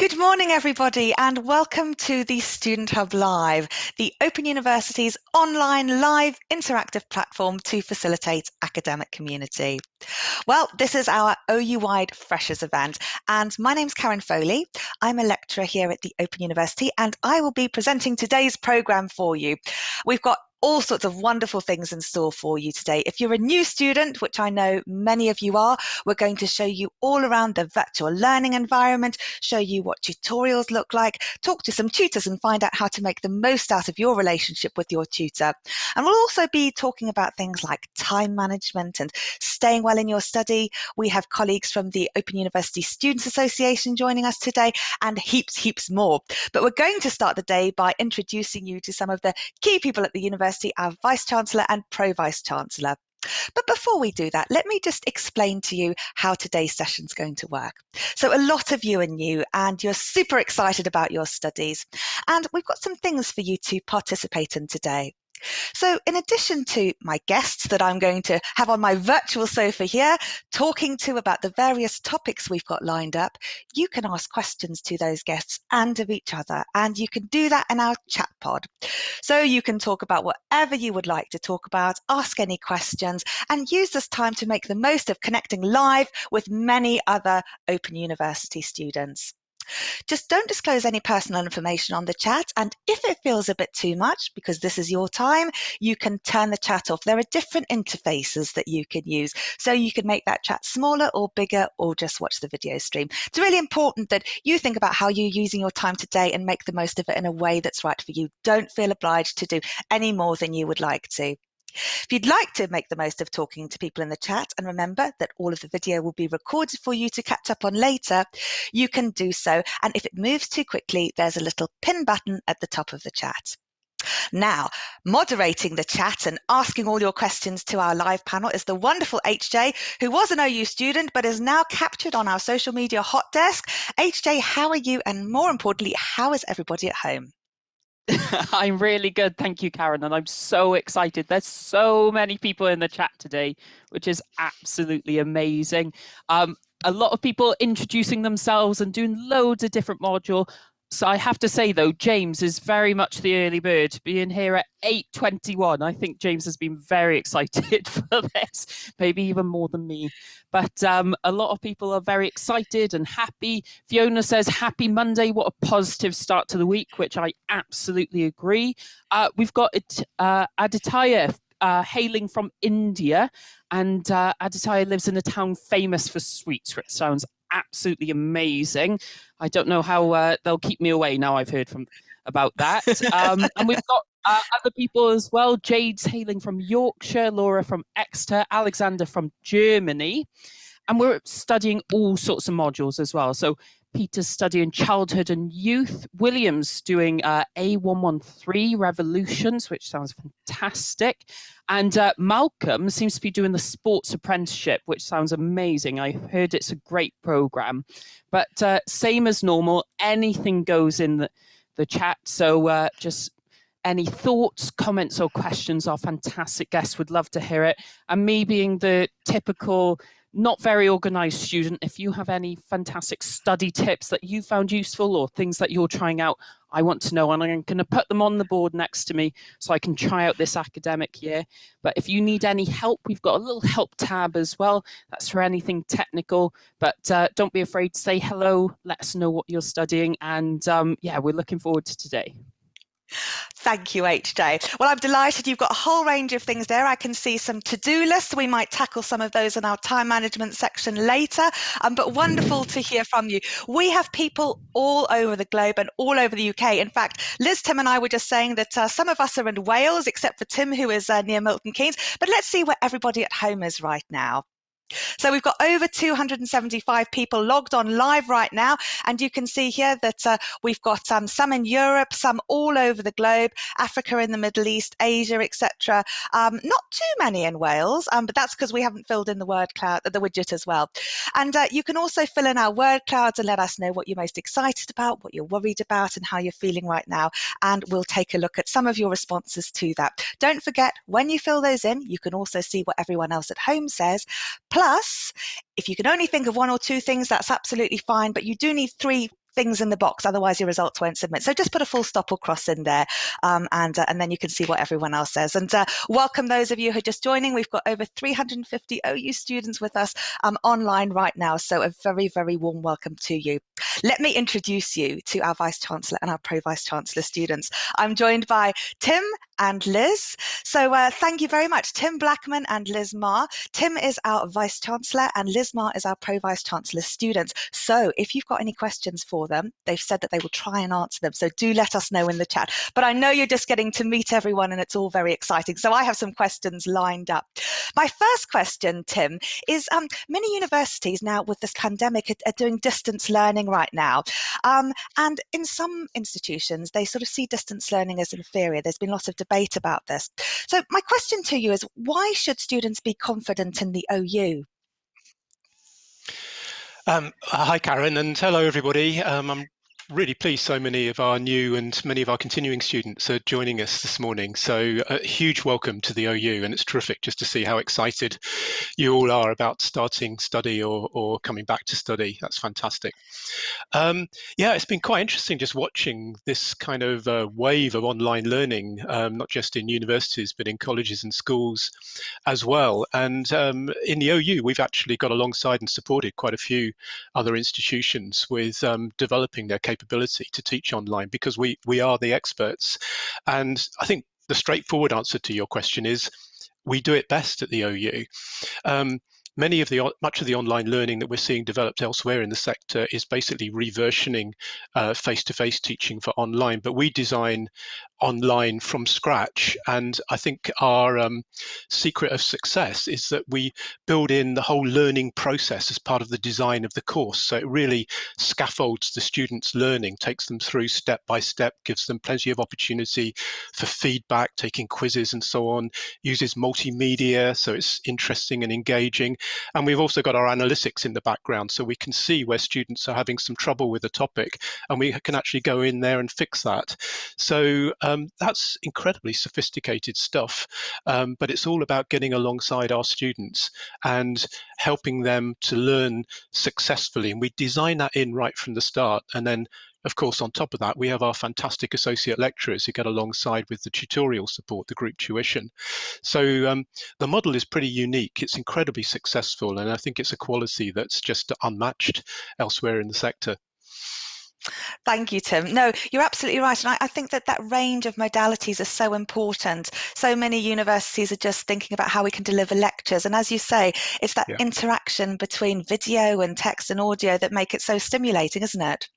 Good morning, everybody, and welcome to the Student Hub Live, the Open University's online live interactive platform to facilitate academic community. Well, this is our OU-wide Freshers event, and my name's Karen Foley. I'm a lecturer here at the Open University, and I will be presenting today's programme for you. We've got all sorts of wonderful things in store for you today. If you're a new student, which I know many of you are, we're going to show you all around the virtual learning environment, show you what tutorials look like, talk to some tutors and find out how to make the most out of your relationship with your tutor. And we'll also be talking about things like time management and staying well in your study. We have colleagues from the Open University Students Association joining us today and heaps more. But we're going to start the day by introducing you to some of the key people at the university, our Vice-Chancellor and Pro-Vice-Chancellor. But before we do that, let me just explain to you how today's session is going to work. So a lot of you are new and you're super excited about your studies. And we've got some things for you to participate in today. So in addition to my guests that I'm going to have on my virtual sofa here, talking to about the various topics we've got lined up, you can ask questions to those guests and of each other. And you can do that in our chat pod. So you can talk about whatever you would like to talk about, ask any questions, and use this time to make the most of connecting live with many other Open University students. Just don't disclose any personal information on the chat, and if it feels a bit too much, because this is your time, you can turn the chat off. There are different interfaces that you can use, so you can make that chat smaller or bigger, or just watch the video stream. It's really important that you think about how you're using your time today and make the most of it in a way that's right for you. Don't feel obliged to do any more than you would like to. If you'd like to make the most of talking to people in the chat, and remember that all of the video will be recorded for you to catch up on later, you can do so. And if it moves too quickly, there's a little pin button at the top of the chat. Now, moderating the chat and asking all your questions to our live panel is the wonderful HJ, who was an OU student but is now captured on our social media hot desk. HJ, how are you? And more importantly, how is everybody at home? I'm really good, thank you, Karen, and I'm so excited. There's so many people in the chat today, which is absolutely amazing. A lot of people introducing themselves and doing loads of different modules. So I have to say, though, James is very much the early bird, being here at 8:21. I think James has been very excited for this, maybe even more than me. But a lot of people are very excited and happy. Fiona says, happy Monday. What a positive start to the week, which I absolutely agree. We've got Aditya hailing from India, and Aditya lives in a town famous for sweets, which sounds absolutely amazing. I don't know how they'll keep me away now I've heard about that. And we've got other people as well. Jade's hailing from Yorkshire, Laura from Exeter, Alexander from Germany. And we're studying all sorts of modules as well. So Peter's studying childhood and youth. William's doing A113 revolutions, which sounds fantastic. And Malcolm seems to be doing the sports apprenticeship, which sounds amazing. I heard it's a great program. But same as normal, anything goes in the chat. So just any thoughts, comments, or questions, our fantastic guests would love to hear it. And me being the typical not very organized student, if you have any fantastic study tips that you found useful or things that you're trying out, I want to know, and I'm going to put them on the board next to me so I can try out this academic year. But if you need any help, we've got a little help tab as well. That's for anything technical, but don't be afraid to say hello. Let us know what you're studying. And yeah, we're looking forward to today. Thank you, HJ. Well, I'm delighted you've got a whole range of things there. I can see some to-do lists. We might tackle some of those in our time management section later, but wonderful to hear from you. We have people all over the globe and all over the UK. In fact, Liz, Tim and I were just saying that some of us are in Wales, except for Tim, who is near Milton Keynes. But let's see where everybody at home is right now. So we've got over 275 people logged on live right now, and you can see here that we've got some in Europe, some all over the globe, Africa, in the Middle East, Asia, etc. Not too many in Wales, but that's because we haven't filled in the word cloud, the widget as well. And you can also fill in our word clouds and let us know what you're most excited about, what you're worried about, and how you're feeling right now. And we'll take a look at some of your responses to that. Don't forget, when you fill those in, you can also see what everyone else at home says. Plus, if you can only think of one or two things, that's absolutely fine, but you do need three things in the box, otherwise your results won't submit. So just put a full stop or cross in there, and then you can see what everyone else says. And welcome those of you who are just joining. We've got over 350 OU students with us online right now, so a very, very warm welcome to you. Let me introduce you to our Vice Chancellor and our Pro Vice Chancellor students. I'm joined by Tim and Liz. So thank you very much, Tim Blackman and Liz Marr. Tim is our Vice Chancellor and Liz Marr is our Pro Vice Chancellor student. So if you've got any questions for them, they've said that they will try and answer them. So do let us know in the chat. But I know you're just getting to meet everyone and it's all very exciting. So I have some questions lined up. My first question, Tim, is many universities now with this pandemic are doing distance learning right now. And in some institutions, they sort of see distance learning as inferior. There's been lots of debate about this. So my question to you is, why should students be confident in the OU? Hi, Karen, and hello, everybody. I'm really pleased so many of our new and many of our continuing students are joining us this morning. So a huge welcome to the OU, and it's terrific just to see how excited you all are about starting study or coming back to study. That's fantastic. Yeah, it's been quite interesting just watching this kind of wave of online learning, not just in universities, but in colleges and schools as well. And in the OU, we've actually got alongside and supported quite a few other institutions with developing their capability to teach online, because we are the experts. And I think the straightforward answer to your question is we do it best at the OU. Much of the online learning that we're seeing developed elsewhere in the sector is basically reversioning face-to-face teaching for online, but we design online from scratch. And I think our secret of success is that we build in the whole learning process as part of the design of the course. So it really scaffolds the students' learning, takes them through step by step, gives them plenty of opportunity for feedback, taking quizzes and so on, uses multimedia, so it's interesting and engaging. And we've also got our analytics in the background, so we can see where students are having some trouble with a topic, and we can actually go in there and fix that. So that's incredibly sophisticated stuff, but it's all about getting alongside our students and helping them to learn successfully. And we design that in right from the start. And then, of course, on top of that, we have our fantastic associate lecturers who get alongside with the tutorial support, the group tuition. So the model is pretty unique. It's incredibly successful, and I think it's a quality that's just unmatched elsewhere in the sector. Thank you, Tim. No, you're absolutely right. And I think that range of modalities is so important. So many universities are just thinking about how we can deliver lectures. And as you say, it's that interaction between video and text and audio that make it so stimulating, isn't it?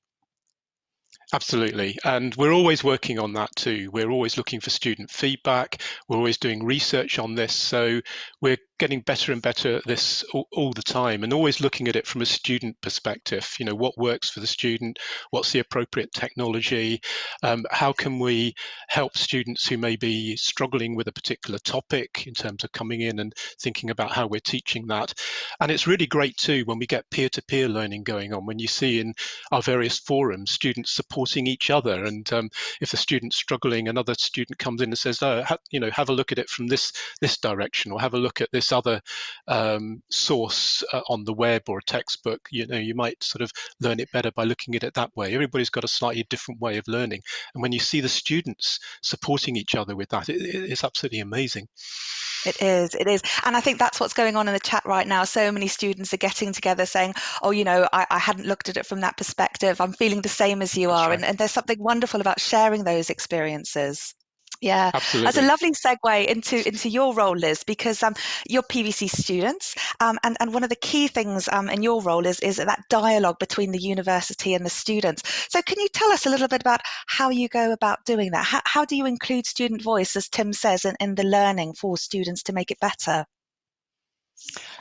Absolutely. And we're always working on that too. We're always looking for student feedback. We're always doing research on this. So we're getting better and better at this all the time, and always looking at it from a student perspective. You know, what works for the student? What's the appropriate technology? How can we help students who may be struggling with a particular topic in terms of coming in and thinking about how we're teaching that? And it's really great too when we get peer-to-peer learning going on, when you see in our various forums students supporting each other. And if a student's struggling, another student comes in and says, oh, have a look at it from this direction, or have a look at this other source on the web or a textbook. You might sort of learn it better by looking at it that way. Everybody's got a slightly different way of learning, and when you see the students supporting each other with that, it's absolutely amazing. It is. And I think that's what's going on in the chat right now. So many students are getting together saying, oh, I hadn't looked at it from that perspective. I'm feeling the same as you are. Right. And there's something wonderful about sharing those experiences. Yeah, Absolutely. that's a lovely segue into your role, Liz, because you're PVC students, and one of the key things in your role is that dialogue between the university and the students. So can you tell us a little bit about how you go about doing that? How do you include student voice, as Tim says, in the learning for students to make it better?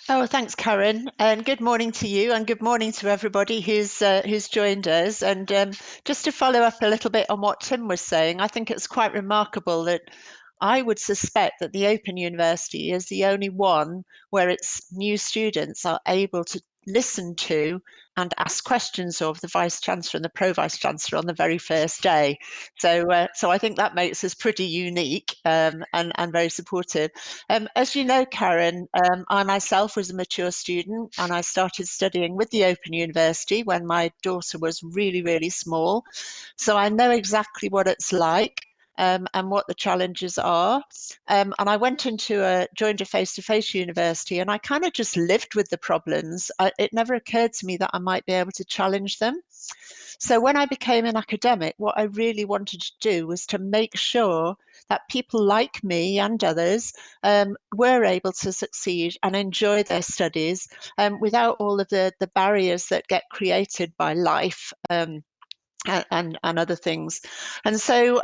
Oh, thanks, Karen, and good morning to you, and good morning to everybody who's joined us. And just to follow up a little bit on what Tim was saying, I think it's quite remarkable that I would suspect that the Open University is the only one where its new students are able to listen to and ask questions of the Vice Chancellor and the Pro-Vice Chancellor on the very first day. So I think that makes us pretty unique and very supportive. As you know, Karen, I myself was a mature student, and I started studying with the Open University when my daughter was really, really small. So I know exactly what it's like. And what the challenges are. And I joined a face-to-face university, and I kind of just lived with the problems. It never occurred to me that I might be able to challenge them. So when I became an academic, what I really wanted to do was to make sure that people like me and others were able to succeed and enjoy their studies without all of the barriers that get created by life. And other things. And so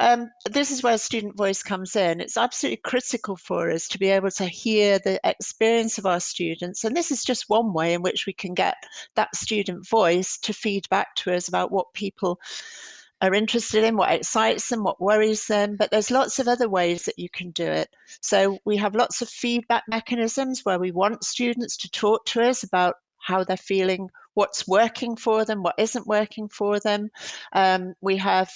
this is where student voice comes in. It's absolutely critical for us to be able to hear the experience of our students. And this is just one way in which we can get that student voice to feed back to us about what people are interested in, what excites them, what worries them. But there's lots of other ways that you can do it. So we have lots of feedback mechanisms where we want students to talk to us about how they're feeling, what's working for them, what isn't working for them. We have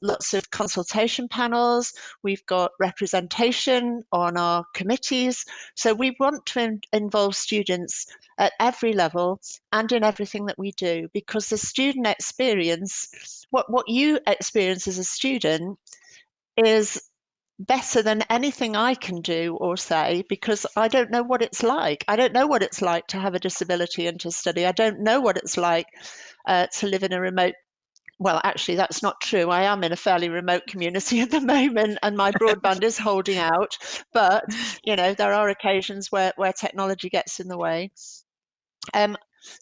lots of consultation panels. We've got representation on our committees. So we want to involve students at every level and in everything that we do, because the student experience, what you experience as a student, is better than anything I can do or say, because I don't know what it's like. I don't know what it's like to have a disability and to study. I don't know what it's like to live in a remote. Well, actually, that's not true. I am in a fairly remote community at the moment, and my broadband is holding out. But there are occasions where technology gets in the way.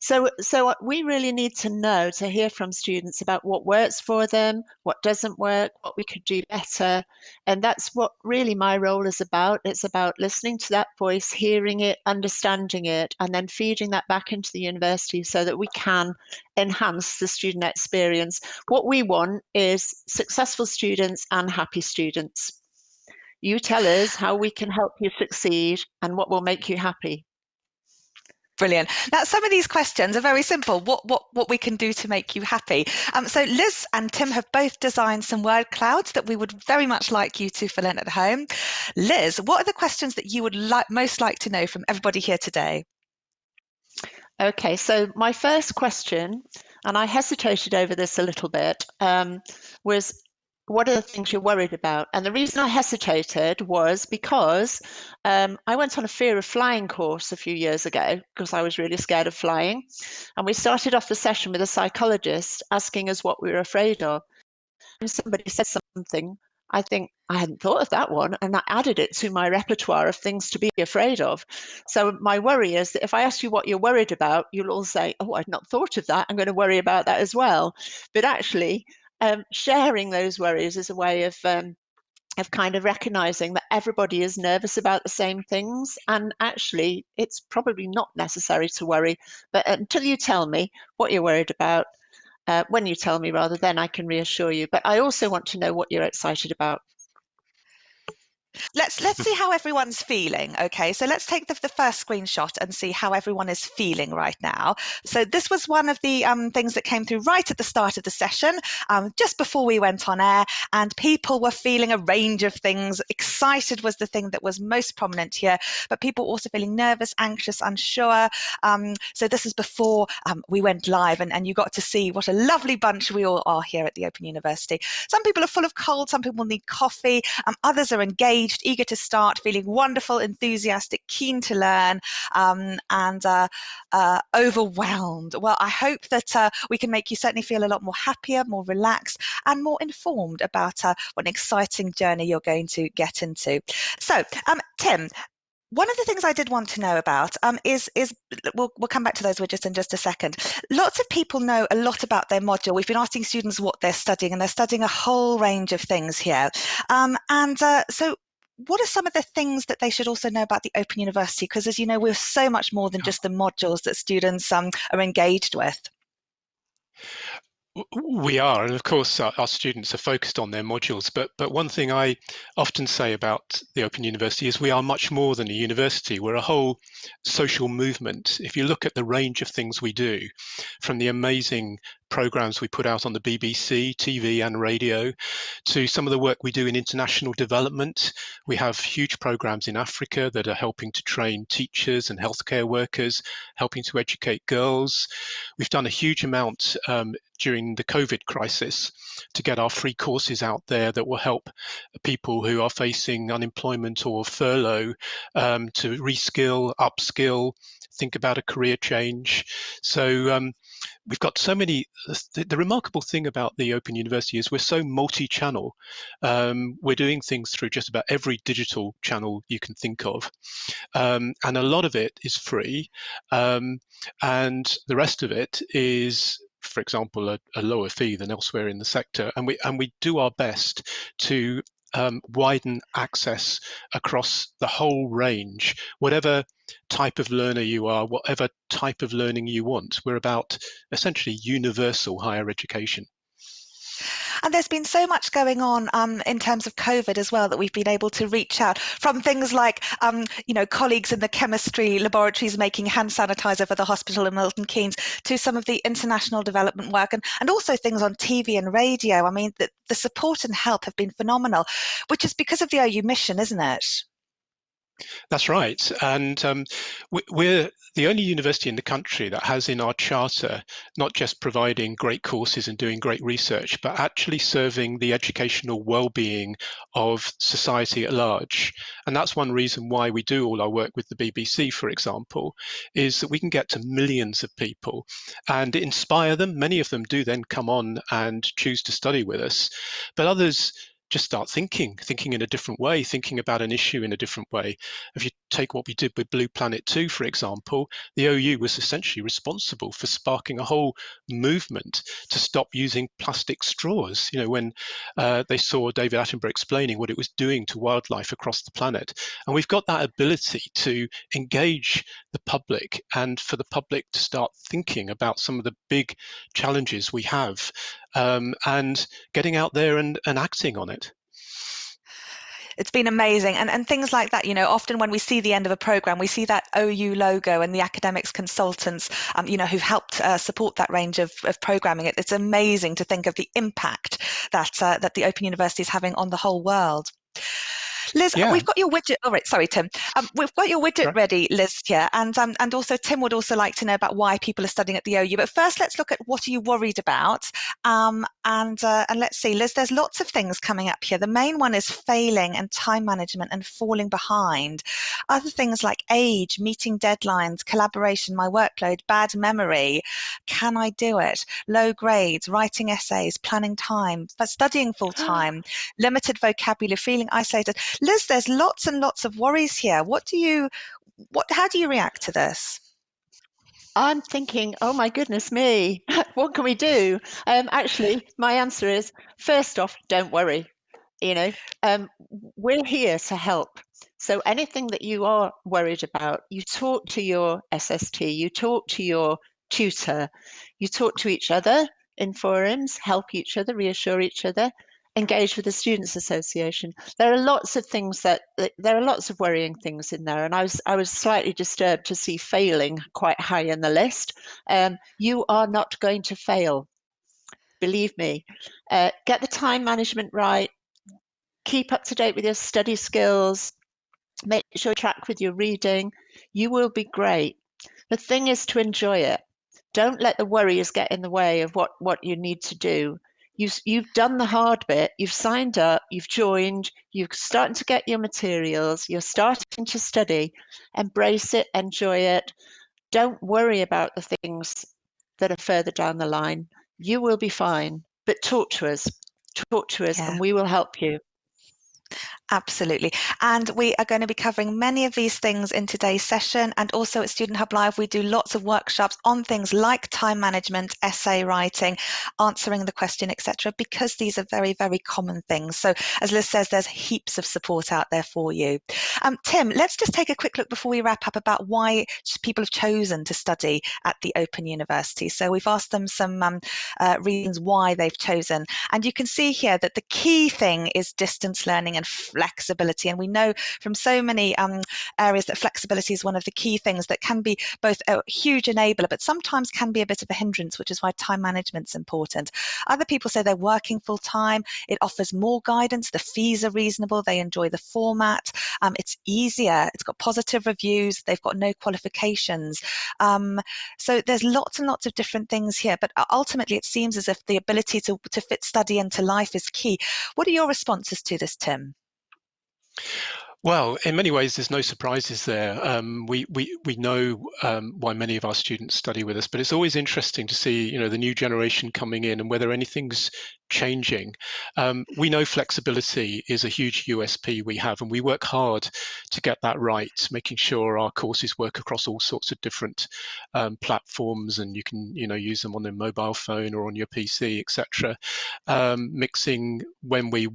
So we really need to hear from students about what works for them, what doesn't work, what we could do better. And that's what really my role is about. It's about listening to that voice, hearing it, understanding it, and then feeding that back into the university so that we can enhance the student experience. What we want is successful students and happy students. You tell us how we can help you succeed and what will make you happy. Brilliant. Now, some of these questions are very simple. What we can do to make you happy. So Liz and Tim have both designed some word clouds that we would very much like you to fill in at home. Liz, what are the questions that you would most like to know from everybody here today? Okay, so my first question, and I hesitated over this a little bit, was what are the things you're worried about? And the reason I hesitated was because I went on a fear of flying course a few years ago because I was really scared of flying. And we started off the session with a psychologist asking us what we were afraid of. And somebody said something, I think I hadn't thought of that one, and I added it to my repertoire of things to be afraid of. So my worry is that if I ask you what you're worried about, you'll all say, oh, I'd not thought of that. I'm going to worry about that as well. But actually, sharing those worries is a way of kind of recognizing that everybody is nervous about the same things. And actually, it's probably not necessary to worry. But until you tell me what you're worried about, when you tell me rather, then I can reassure you. But I also want to know what you're excited about. Let's see how everyone's feeling. Okay, so let's take the first screenshot and see how everyone is feeling right now. So this was one of the things that came through right at the start of the session, just before we went on air, and people were feeling a range of things. Excited was the thing that was most prominent here, but people also feeling nervous, anxious, unsure. So this is before we went live, and you got to see what a lovely bunch we all are here at the Open University. Some people are full of cold, some people need coffee, others are engaged, eager to start, feeling wonderful, enthusiastic, keen to learn, and overwhelmed. Well, I hope that we can make you certainly feel a lot more happier, more relaxed, and more informed about what an exciting journey you're going to get into. So, Tim, one of the things I did want to know about is we'll come back to those in just a second. Lots of people know a lot about their module. We've been asking students what they're studying, and they're studying a whole range of things here. So what are some of the things that they should also know about the Open University? Because as you know, we're so much more than just the modules that students are engaged with. We are, and of course, our students are focused on their modules. But one thing I often say about the Open University is we are much more than a university. We're a whole social movement. If you look at the range of things we do, from the amazing programs we put out on the BBC, TV, and radio, to some of the work we do in international development. We have huge programs in Africa that are helping to train teachers and healthcare workers, helping to educate girls. We've done a huge amount during the COVID crisis to get our free courses out there that will help people who are facing unemployment or furlough to reskill, upskill, think about a career change. So we've got so many. The remarkable thing about the Open University is we're so multi-channel. We're doing things through just about every digital channel you can think of. And a lot of it is free, and the rest of it is, for example, a lower fee than elsewhere in the sector. And we do our best to widen access across the whole range, whatever type of learner you are, whatever type of learning you want. We're about essentially universal higher education. And there's been so much going on in terms of COVID as well that we've been able to reach out, from things like, colleagues in the chemistry laboratories making hand sanitizer for the hospital in Milton Keynes, to some of the international development work, and also things on TV and radio. I mean, the support and help have been phenomenal, which is because of the OU mission, isn't it? That's right. And we're the only university in the country that has in our charter not just providing great courses and doing great research, but actually serving the educational well-being of society at large. And that's one reason why we do all our work with the BBC, for example, is that we can get to millions of people and inspire them. Many of them do then come on and choose to study with us, but others just start thinking in a different way, thinking about an issue in a different way. If you take what we did with Blue Planet 2, for example, the OU was essentially responsible for sparking a whole movement to stop using plastic straws. When they saw David Attenborough explaining what it was doing to wildlife across the planet. And we've got that ability to engage the public and for the public to start thinking about some of the big challenges we have, and getting out there and acting on it. It's been amazing. And things like that, often when we see the end of a program, we see that OU logo and the academics consultants, who've helped support that range of programming. It's amazing to think of the impact that the Open University is having on the whole world. Liz, Yeah. we've got your widget. All right, sorry, Tim. We've got your widget Sure. ready, Liz, here, and also Tim would also like to know about why people are studying at the OU. But first, let's look at what are you worried about, and let's see, Liz. There's lots of things coming up here. The main one is failing and time management and falling behind. Other things like age, meeting deadlines, collaboration, my workload, bad memory. Can I do it? Low grades, writing essays, planning time, studying full time, limited vocabulary, feeling isolated. Liz, there's lots and lots of worries here. How do you react to this? I'm thinking, oh my goodness me, what can we do? Actually, my answer is, first off, don't worry. We're here to help. So anything that you are worried about, you talk to your SST, you talk to your tutor, you talk to each other in forums, help each other, reassure each other, engage with the Students' Association. There are lots of things there are lots of worrying things in there, and I was slightly disturbed to see failing quite high in the list. You are not going to fail, believe me. Get the time management right. Keep up to date with your study skills. Make sure you track with your reading. You will be great. The thing is to enjoy it. Don't let the worries get in the way of what you need to do. You've done the hard bit. You've signed up. You've joined. You're starting to get your materials. You're starting to study. Embrace it. Enjoy it. Don't worry about the things that are further down the line. You will be fine. But talk to us. Talk to us, Yeah. and we will help you. Absolutely. And we are going to be covering many of these things in today's session. And also at Student Hub Live, we do lots of workshops on things like time management, essay writing, answering the question, etc., because these are very, very common things. So as Liz says, there's heaps of support out there for you. Tim, let's just take a quick look before we wrap up about why people have chosen to study at the Open University. So we've asked them some reasons why they've chosen. And you can see here that the key thing is distance learning and flexibility. And we know from so many areas that flexibility is one of the key things that can be both a huge enabler, but sometimes can be a bit of a hindrance, which is why time management's important. Other people say they're working full time. It offers more guidance. The fees are reasonable. They enjoy the format. It's easier. It's got positive reviews. They've got no qualifications. So there's lots and lots of different things here, but ultimately it seems as if the ability to fit study into life is key. What are your responses to this, Tim? Well, in many ways, there's no surprises there. We know why many of our students study with us, but it's always interesting to see, the new generation coming in and whether anything's changing. We know flexibility is a huge USP we have, and we work hard to get that right, making sure our courses work across all sorts of different platforms, and you can, use them on your mobile phone or on your PC, etc. Mixing when we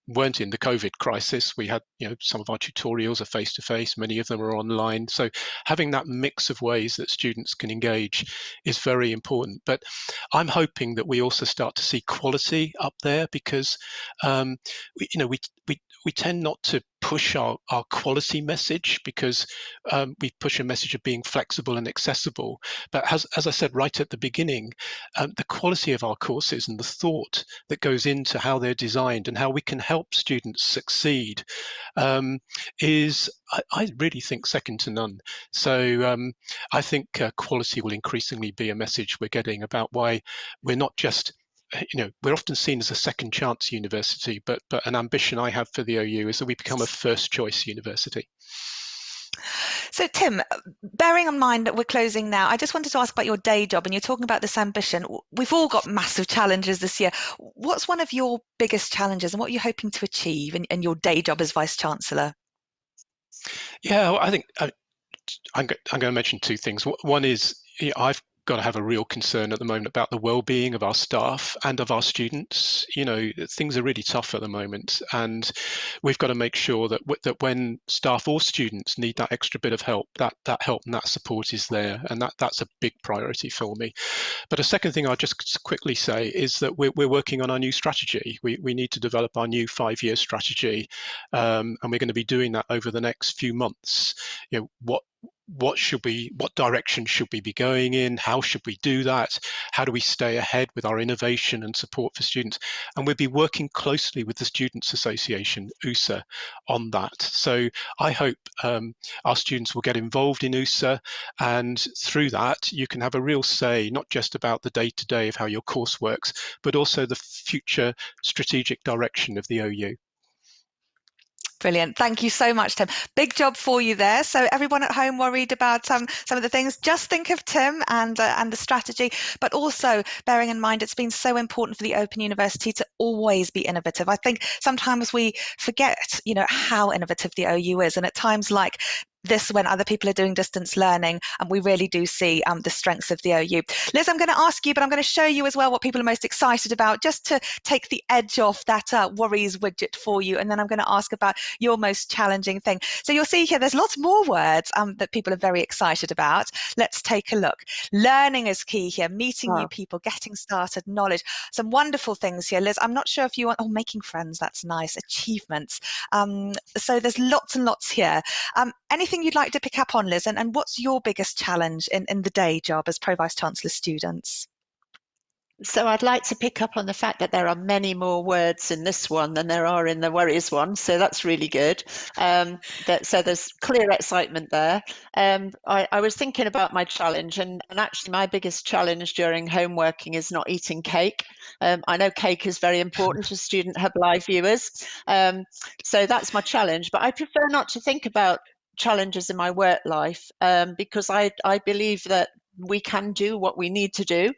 weren't in the COVID crisis. We had, some of our tutorials are face-to-face, many of them are online. So having that mix of ways that students can engage is very important. But I'm hoping that we also start to see quality up there, because we tend not to push our quality message, because we push a message of being flexible and accessible. But as I said right at the beginning, the quality of our courses and the thought that goes into how they're designed and how we can help students succeed is, I really think, second to none. So I think quality will increasingly be a message we're getting about why we're not just, we're often seen as a second chance university, but an ambition I have for the OU is that we become a first choice university. So Tim, bearing in mind that we're closing now, I just wanted to ask about your day job, and you're talking about this ambition. We've all got massive challenges this year. What's one of your biggest challenges, and what are you hoping to achieve in your day job as Vice-Chancellor? Yeah, well, I think I'm going to mention two things. One is, I've got to have a real concern at the moment about the well-being of our staff and of our students. Things are really tough at the moment, and we've got to make sure that when staff or students need that extra bit of help, that help and that support is there, and that's a big priority for me. But a second thing I'll just quickly say is that we're working on our new strategy. We need to develop our new 5-year strategy, and we're going to be doing that over the next few months. What direction should we be going in? How should we do that? How do we stay ahead with our innovation and support for students? And we'll be working closely with the Students Association, USA, on that. So I hope our students will get involved in USA, and through that you can have a real say, not just about the day-to-day of how your course works, but also the future strategic direction of the OU. Brilliant. Thank you so much, Tim. Big job for you there. So everyone at home worried about some of the things, just think of Tim and the strategy, but also bearing in mind it's been so important for the Open University to always be innovative. I think sometimes we forget, how innovative the OU is, and at times like this, when other people are doing distance learning, and we really do see the strengths of the OU. Liz, I'm going to ask you, but I'm going to show you as well what people are most excited about, just to take the edge off that worries widget for you. And then I'm going to ask about your most challenging thing. So you'll see here, there's lots more words that people are very excited about. Let's take a look. Learning is key here, meeting new people, getting started, knowledge, some wonderful things here. Liz, I'm not sure if you want, making friends, that's nice, achievements. So there's lots and lots here. Anything you'd like to pick up on, Liz, and what's your biggest challenge in the day job as Pro Vice-Chancellor students? So I'd like to pick up on the fact that there are many more words in this one than there are in the worries one. So that's really good. So there's clear excitement there. I was thinking about my challenge, and actually my biggest challenge during home working is not eating cake. I know cake is very important to Student Hub Live viewers. So that's my challenge, but I prefer not to think about challenges in my work life because I believe that we can do what we need to do.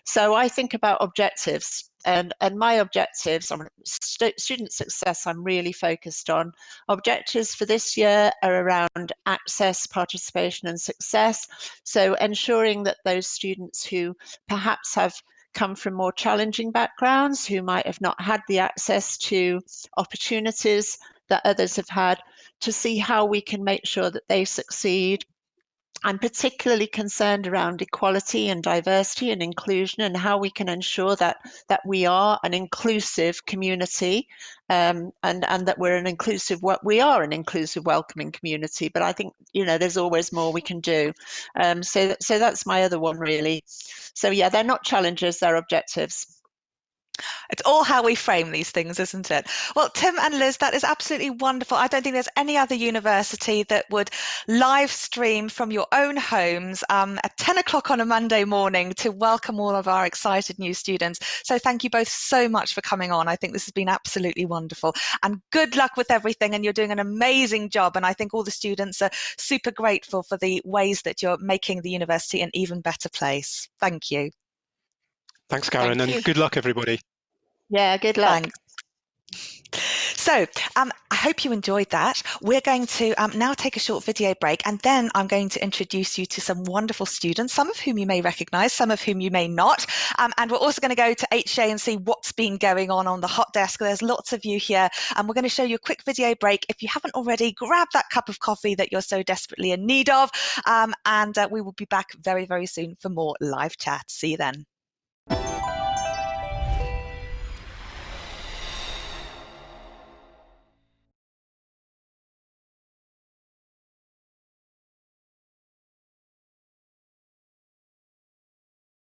So I think about objectives. and my objectives on student success, I'm really focused on. Objectives for this year are around access, participation and success. So ensuring that those students who perhaps have come from more challenging backgrounds, who might have not had the access to opportunities that others have had, to see how we can make sure that they succeed. I'm particularly concerned around equality and diversity and inclusion, and how we can ensure that we are an inclusive community, and that we're an inclusive, we are an inclusive, welcoming community. But I think, you know, there's always more we can do. So that's my other one, really. So yeah, they're not challenges, they're objectives. It's all how we frame these things, isn't it? Well, Tim and Liz, that is absolutely wonderful. I don't think there's any other university that would live stream from your own homes at 10 o'clock on a Monday morning to welcome all of our excited new students. So thank you both so much for coming on. I think this has been absolutely wonderful. And good luck with everything. And you're doing an amazing job. And I think all the students are super grateful for the ways that you're making the university an even better place. Thank you. Thanks, Karen, and good luck, everybody. Yeah, good luck. Thanks. So I hope you enjoyed that. We're going to now take a short video break, and then I'm going to introduce you to some wonderful students, some of whom you may recognise, some of whom you may not. And we're also going to go to HA and see what's been going on the hot desk. There's lots of you here, and we're going to show you a quick video break. If you haven't already, grab that cup of coffee that you're so desperately in need of, and we will be back very, very soon for more live chat. See you then.